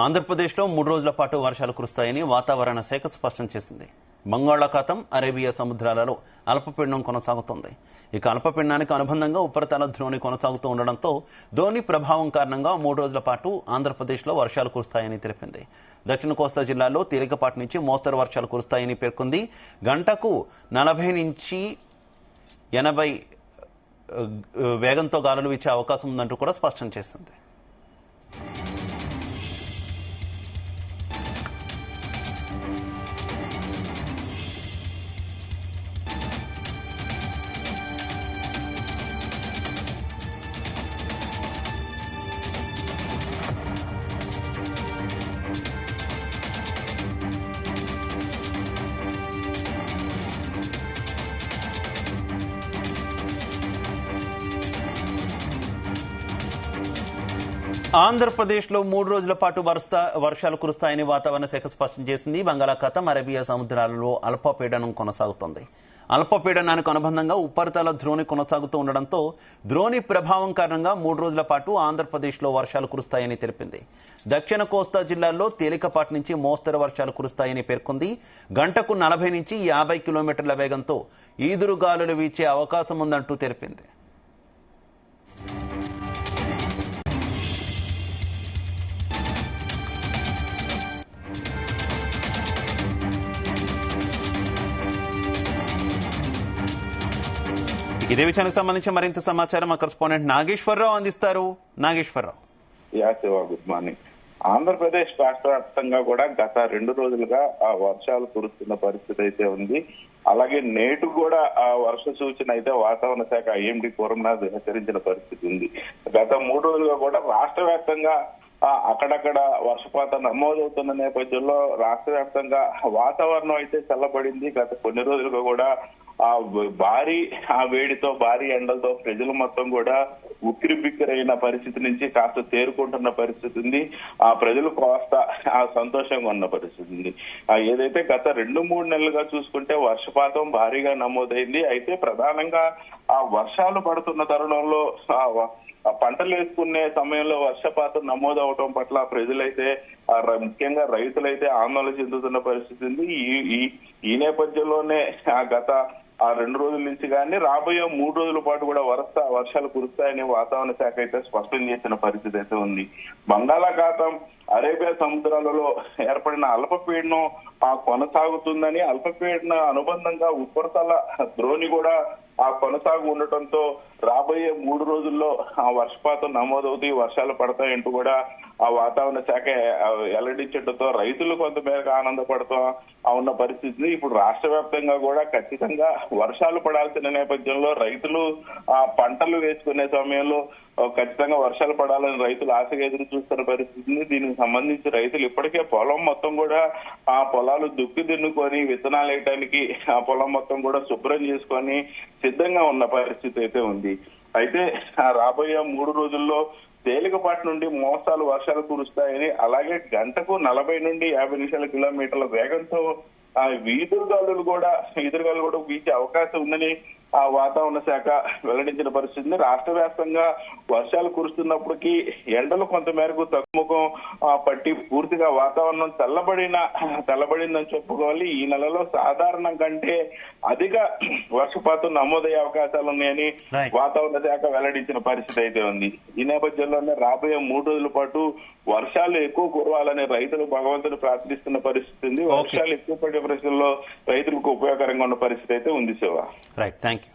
ఆంధ్రప్రదేశ్లో 3 రోజుల పాటు వర్షాలు కురుస్తాయని వాతావరణ శాఖ స్పష్టం చేసింది. బంగాళాఖాతం, అరేబియా సముద్రాలలో అల్పపీడనం కొనసాగుతోంది. ఇక అల్పపీడనానికి అనుబంధంగా ఉపరితల ద్రోణి కొనసాగుతూ ఉండడంతో ద్రోణి ప్రభావం కారణంగా 3 రోజుల పాటు ఆంధ్రప్రదేశ్లో వర్షాలు కురుస్తాయని తెలిపింది. దక్షిణ కోస్తా జిల్లాల్లో తేలికపాటి నుంచి మోస్తరు వర్షాలు కురుస్తాయని పేర్కొంది. గంటకు 40 నుంచి 80 వేగంతో గాలులు వీచే అవకాశం ఉందంటూ కూడా స్పష్టం చేసింది. ఆంధ్రప్రదేశ్లో 3 రోజుల పాటు వర్షాలు కురుస్తాయని వాతావరణ శాఖ స్పష్టం చేసింది. బంగాళాఖాతం, అరేబియా సముద్రాలలో అల్పపీడనం కొనసాగుతోంది. అల్పపీడనానికి అనుబంధంగా ఉపరితల ద్రోణి కొనసాగుతూ ఉండడంతో ద్రోణి ప్రభావం కారణంగా 3 రోజుల పాటు ఆంధ్రప్రదేశ్లో వర్షాలు కురుస్తాయని తెలిపింది. దక్షిణ కోస్తా జిల్లాల్లో తేలికపాటి నుంచి మోస్తరు వర్షాలు కురుస్తాయని పేర్కొంది. గంటకు 40 నుంచి 50 కిలోమీటర్ల వేగంతో ఈదురుగాలులు వీచే అవకాశం ఉందంటూ తెలిపింది. ఇదే విషయానికి సంబంధించి మరింత సమాచారం మా కరెస్పాండెంట్ నాగేశ్వరరావు అందిస్తారు. నాగేశ్వరరావు. Good morning. ఆంధ్రప్రదేశ్ రాష్ట్ర వ్యాప్తంగా కూడా గత 2 రోజులుగా ఆ వర్షాలు కురుస్తున్న పరిస్థితి అయితే ఉంది. అలాగే నేటు కూడా ఆ వర్ష సూచన అయితే వాతావరణ శాఖ ఐఎండీ పూర్వనాథ్ హెచ్చరించిన పరిస్థితి ఉంది. గత 3 రోజులుగా కూడా రాష్ట్ర వ్యాప్తంగా అక్కడక్కడ వర్షపాతం నమోదవుతున్న నేపథ్యంలో రాష్ట్ర వ్యాప్తంగా వాతావరణం అయితే చల్లబడింది. గత కొన్ని రోజులుగా కూడా భారీ వేడితో, భారీ ఎండలతో ప్రజలు మొత్తం కూడా ఉక్కిరి బిక్కిరైన పరిస్థితి నుంచి కాస్త తేరుకుంటున్న పరిస్థితి ఉంది. ఆ ప్రజలు కాస్త సంతోషంగా ఉన్న పరిస్థితి ఉంది. ఏదైతే గత 2-3 నెలలుగా చూసుకుంటే వర్షపాతం భారీగా నమోదైంది. అయితే ప్రధానంగా ఆ వర్షాలు పడుతున్న తరుణంలో పంటలు వేసుకునే సమయంలో వర్షపాతం నమోదవటం పట్ల ప్రజలైతే, ముఖ్యంగా రైతులైతే ఆందోళన చెందుతున్న పరిస్థితి ఉంది. ఈ నేపథ్యంలోనే గత 2 రోజుల నుంచి కానీ రాబోయే 3 రోజుల పాటు కూడా వర్షాలు కురుస్తాయని వాతావరణ శాఖ అయితే స్పష్టం చేసిన పరిస్థితి అయితే ఉంది. బంగాళాఖాతం, అరేబియా సముద్రాలలో ఏర్పడిన అల్పపీడనం కొనసాగుతుందని, అల్పపీడన అనుబంధంగా ఉపరితల ద్రోణి కూడా కొనసాగు ఉండటంతో రాబోయే 3 రోజుల్లో వర్షపాతం నమోదవుతాయి, వర్షాలు పడతాయంటూ కూడా ఆ వాతావరణ శాఖ వెల్లడించడంతో రైతులు కొంతమేరకు ఆనందపడుతూ ఉన్న పరిస్థితి. ఇప్పుడు రాష్ట్ర వ్యాప్తంగా కూడా ఖచ్చితంగా వర్షాలు పడాల్సిన నేపథ్యంలో రైతులు పంటలు వేసుకునే సమయంలో ఖచ్చితంగా వర్షాలు పడాలని రైతులు ఆశగా ఎదురు చూస్తున్న పరిస్థితి. దీనికి సంబంధించి రైతులు ఇప్పటికే పొలం మొత్తం కూడా ఆ పొలాలు దుక్కి దున్నుకొని విత్తనాలు వేయడానికి ఆ పొలం మొత్తం కూడా శుభ్రం చేసుకొని సిద్ధంగా ఉన్న పరిస్థితి అయితే ఉంది. అయితే రాబోయే 3 రోజుల్లో తేలికపాటి నుండి మోస్తాలు వర్షాలు కురుస్తాయని, అలాగే గంటకు 40 నుండి 50 కిలోమీటర్ల వేగంతో ఈదురుగాలులు కూడా వీచే అవకాశం ఉందని ఆ వాతావరణ శాఖ వెల్లడించిన పరిస్థితి. రాష్ట్ర వ్యాప్తంగా వర్షాలు కురుస్తున్నప్పటికీ ఎండలు కొంతమేరకు తగ్గుముఖం పట్టి పూర్తిగా వాతావరణం చల్లబడిందని చెప్పుకోవాలి. ఈ నెలలో సాధారణం కంటే అధిక వర్షపాతం నమోదయ్యే అవకాశాలు ఉన్నాయని వాతావరణ శాఖ వెల్లడించిన పరిస్థితి అయితే ఉంది. ఈ నేపథ్యంలోనే రాబోయే 3 రోజుల పాటు వర్షాలు ఎక్కువ కురవాలని రైతులు భగవంతుని ప్రార్థిస్తున్న పరిస్థితి ఉంది. వర్షాలు ఎక్కువ పడే పరిస్థితుల్లో రైతులకు ఉపయోగకరంగా ఉన్న పరిస్థితి అయితే ఉంది. శివ. Right, thank you.